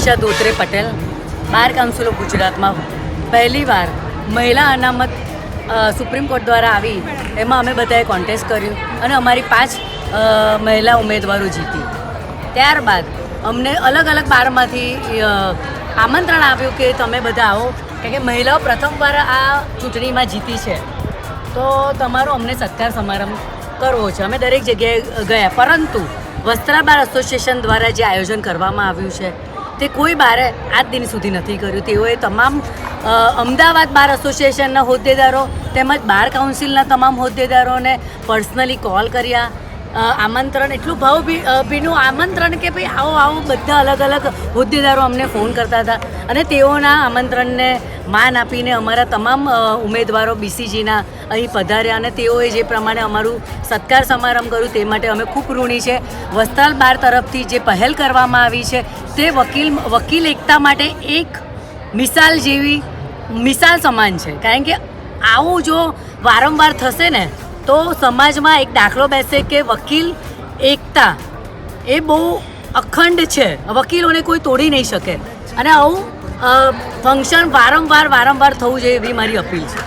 Disha Dhotre Patel, bar council of ગુજરાતમાં પહેલીવાર મહિલા અનામત સુપ્રીમ કોર્ટ દ્વારા આવી, એમાં અમે બધાએ કોન્ટેસ્ટ કર્યું અને અમારી 5 મહિલા ઉમેદવારો જીતી. ત્યારબાદ અમને અલગ અલગ બારમાંથી આમંત્રણ આવ્યું કે તમે બધા આવો, કે મહિલાઓ પ્રથમવાર આ ચૂંટણીમાં જીતી છે તો તમારો અમને સત્કાર સમારંભ કરવો છે. અમે દરેક જગ્યાએ ગયા, પરંતુ વસ્ત્રાલ બાર એસોસિએશન દ્વારા જે આયોજન કરવામાં આવ્યું છે તે કોઈ બારે આજ દિન સુધી નથી કર્યું. તેઓએ તમામ અમદાવાદ બાર એસોસિએશનના હોદ્દેદારો તેમજ બાર કાઉન્સિલના તમામ હોદ્દેદારોને પર્સનલી કોલ કર્યા, આમંત્રણ, એટલું ભાવભીનું આમંત્રણ કે ભાઈ આવો આવો, બધા અલગ અલગ હોદ્દેદારો અમને ફોન કરતા હતા અને તેઓના આમંત્રણને માન આપીને અમારા તમામ ઉમેદવારો બીસીજીના અહીં પધાર્યા અને તેઓએ જે પ્રમાણે અમારું સત્કાર સમારંભ કર્યું તે માટે અમે ખૂબ ઋણી છે. વસ્ત્રાલ બાર તરફથી જે પહેલ કરવામાં આવી છે તે વકીલ એકતા માટે એક મિસાલ સમાન છે, કારણ કે આવું જો વારંવાર થશે ને તો સમાજમાં એક દાખલો બેસે કે વકીલ એકતા એ બહુ અખંડ છે, વકીલોને કોઈ તોડી નહીં શકે અને આવું ફંક્શન વારંવાર થવું જોઈએ એવી મારી અપીલ છે.